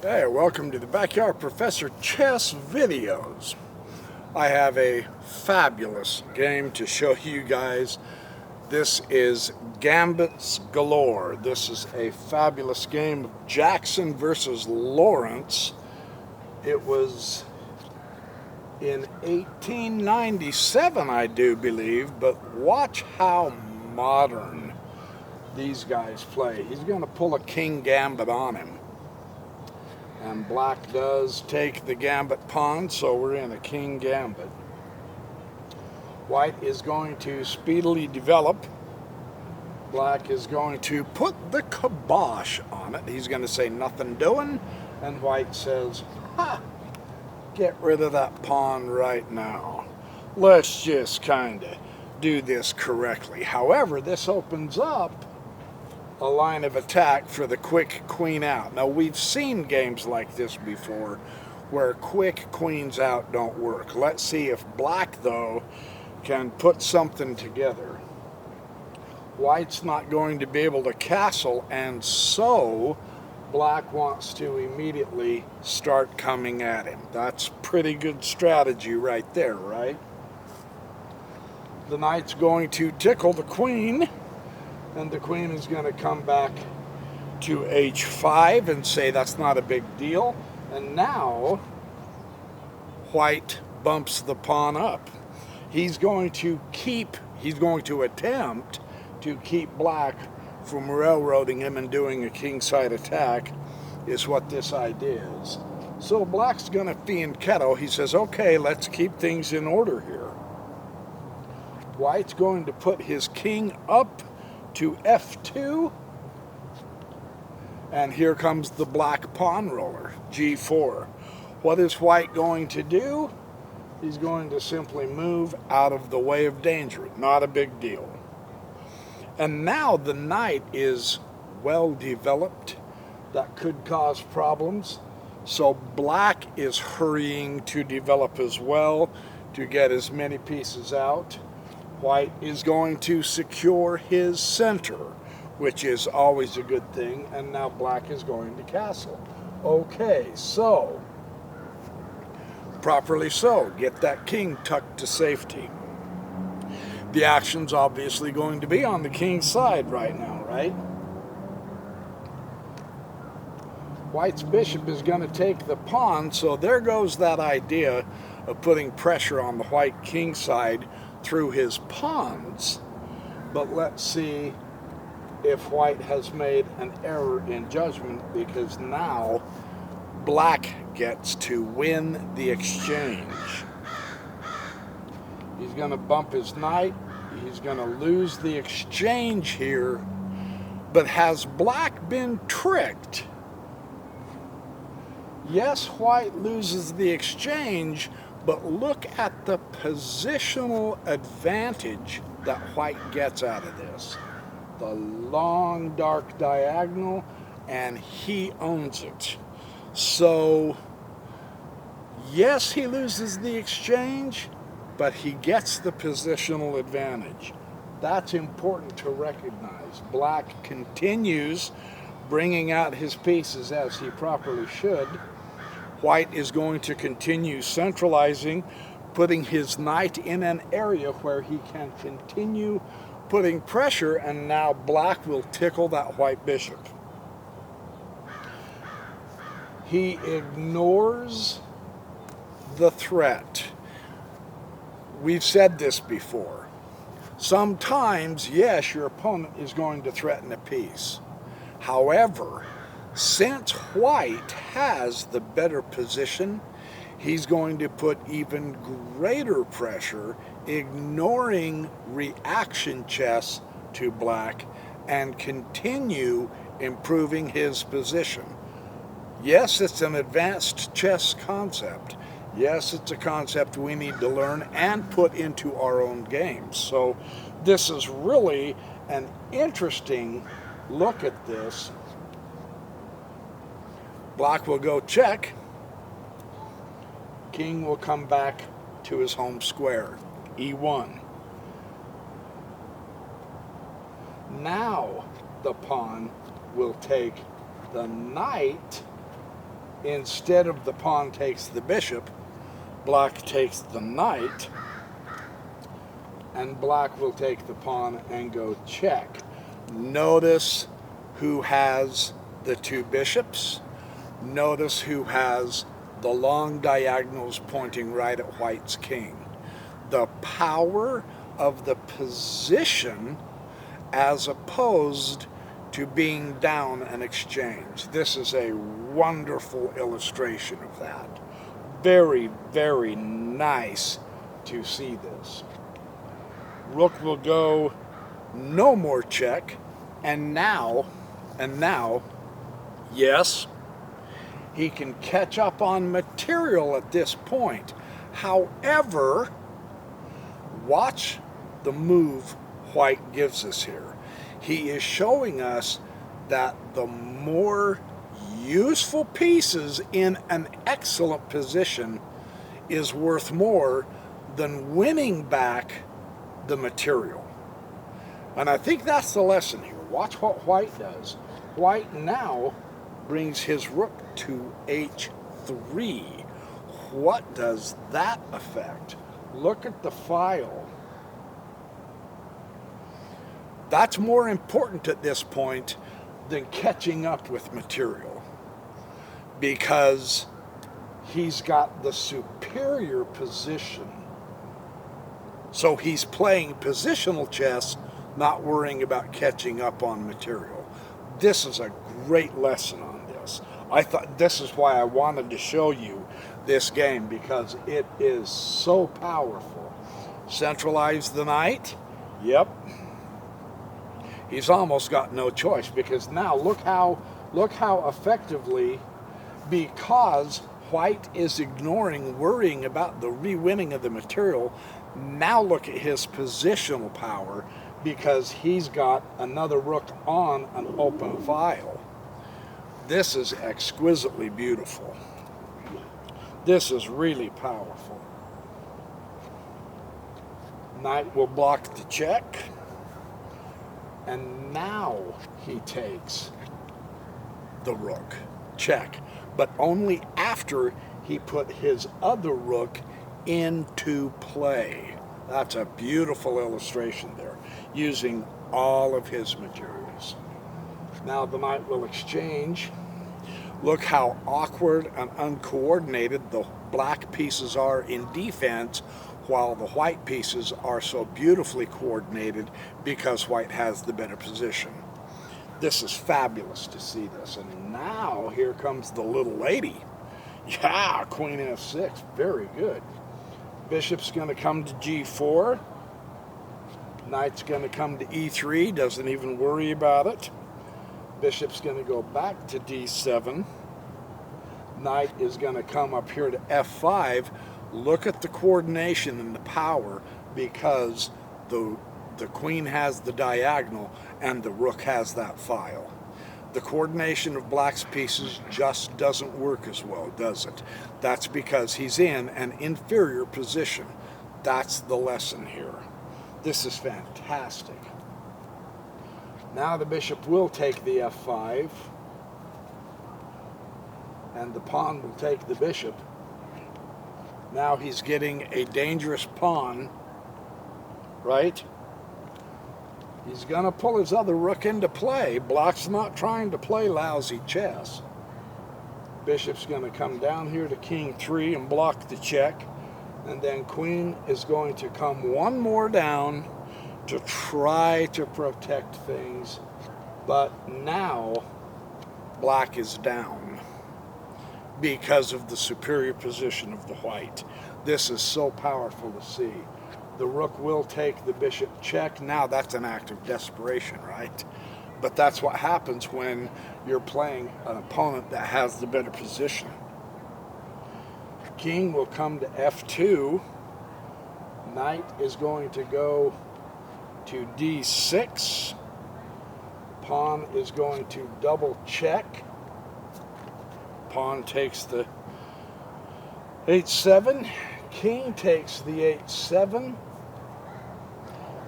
Hey, welcome to the Backyard Professor Chess videos. I have a fabulous game to show you guys. This is Gambits Galore. This is a fabulous game of Jackson versus Lawrence. It was in 1897, I do believe, but watch how modern these guys play. He's going to pull a king gambit on him. And black does take the gambit pawn, so we're in a king gambit. White is going to speedily develop. Black is going to put the kibosh on it. He's going to say nothing doing, and white says, ha, get rid of that pawn right now. Let's just kind of do this correctly. However, this opens up a line of attack for the quick queen out. Now, we've seen games like this before where quick queens out don't work. Let's see if black, though, can put something together. White's not going to be able to castle, and so black wants to immediately start coming at him. That's pretty good strategy right there, right? The knight's going to tickle the queen, and the queen is going to come back to h5 and say that's not a big deal. And now white bumps the pawn up. He's going to attempt to keep black from railroading him and doing a kingside attack, is what this idea is. So black's going to fianchetto. He says, okay, let's keep things in order here. White's going to put his king up to f2, and here comes the black pawn roller, g4. What is white going to do? He's going to simply move out of the way of danger. Not a big deal. And now the knight is well developed. That could cause problems. So black is hurrying to develop as well to get as many pieces out. White is going to secure his center, which is always a good thing, and now black is going to castle. Okay, so, properly so, get that king tucked to safety. The action's obviously going to be on the king's side right now, right? White's bishop is going to take the pawn, so there goes that idea of putting pressure on the white king side through his pawns. But let's see if white has made an error in judgment, because now black gets to win the exchange. He's going to bump his knight. He's going to lose the exchange here. But has black been tricked? Yes, white loses the exchange, but look at the positional advantage that white gets out of this. The long, dark diagonal, and he owns it. So, yes, he loses the exchange, but he gets the positional advantage. That's important to recognize. Black continues bringing out his pieces as he properly should. White is going to continue centralizing, putting his knight in an area where he can continue putting pressure, and now black will tickle that white bishop. He ignores the threat. We've said this before. Sometimes, yes, your opponent is going to threaten a piece. However, since white has the better position, he's going to put even greater pressure, ignoring reaction chess to black, and continue improving his position. Yes, it's an advanced chess concept. Yes, it's a concept we need to learn and put into our own games. So this is really an interesting look at this. Black will go check. King will come back to his home square, e1. Now the pawn will take the knight instead of the pawn takes the bishop, black takes the knight, and black will take the pawn and go check. Notice who has the two bishops. Notice who has the long diagonals pointing right at white's king. The power of the position as opposed to being down an exchange. This is a wonderful illustration of that. Very, very nice to see this. Rook will go no more check, and now, yes, he can catch up on material at this point. However, watch the move white gives us here. He is showing us that the more useful pieces in an excellent position is worth more than winning back the material. And I think that's the lesson here. Watch what white does. White now brings his rook to h3. What does that affect? Look at the file. That's more important at this point than catching up with material, because he's got the superior position. So he's playing positional chess, not worrying about catching up on material. This is a great lesson on this. I thought this is why I wanted to show you this game, because it is so powerful. Centralize the knight. Yep. He's almost got no choice, because now look how effectively, because white is ignoring worrying about the re-winning of the material, now look at his positional power, because he's got another rook on an open file. This is exquisitely beautiful. This is really powerful. Knight will block the check. And now he takes the rook, check, but only after he put his other rook into play. That's a beautiful illustration there, using all of his materials. Now the knight will exchange. Look how awkward and uncoordinated the black pieces are in defense, while the white pieces are so beautifully coordinated because white has the better position. This is fabulous to see this. And now here comes the little lady. Yeah, queen f6, very good. Bishop's going to come to g4. Knight's going to come to e3, doesn't even worry about it. Bishop's going to go back to d7. Knight is going to come up here to f5. Look at the coordination and the power, because the queen has the diagonal and the rook has that file. The coordination of black's pieces just doesn't work as well, does it? That's because he's in an inferior position. That's the lesson here. This is fantastic. Now the bishop will take the f5, and the pawn will take the bishop. Now he's getting a dangerous pawn, right? He's going to pull his other rook into play. Black's not trying to play lousy chess. Bishop's going to come down here to king 3 and block the check. And then queen is going to come one more down to try to protect things. But now black is down because of the superior position of the white. This is so powerful to see. The rook will take the bishop check. Now that's an act of desperation, right? But that's what happens when you're playing an opponent that has the better position. King will come to f2. Knight is going to go to d6. Pawn is going to double check. Pawn takes the h7. King takes the h7.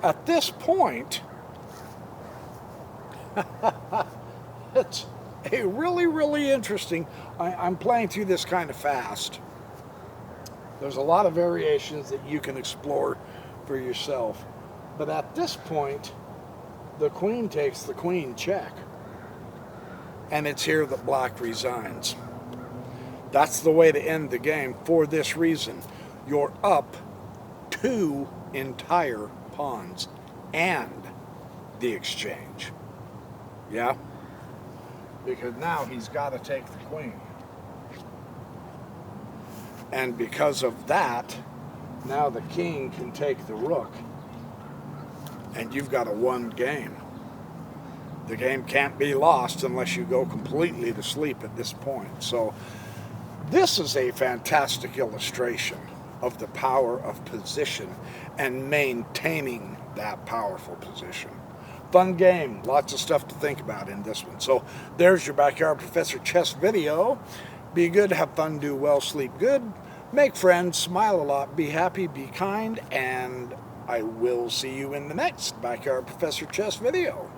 At this point, it's a really interesting, I'm playing through this kind of fast. There's a lot of variations that you can explore for yourself. But at this point, the queen takes the queen check. And it's here that black resigns. That's the way to end the game for this reason. You're up 2 entire pawns and the exchange. Yeah? Because now he's got to take the queen. And because of that, now the king can take the rook. And you've got a won game. The game can't be lost unless you go completely to sleep at this point. So this is a fantastic illustration of the power of position and maintaining that powerful position. Fun game. Lots of stuff to think about in this one. So there's your Backyard Professor Chess video. Be good, have fun, do well, sleep good, make friends, smile a lot, be happy, be kind, and I will see you in the next Backyard Professor Chess video.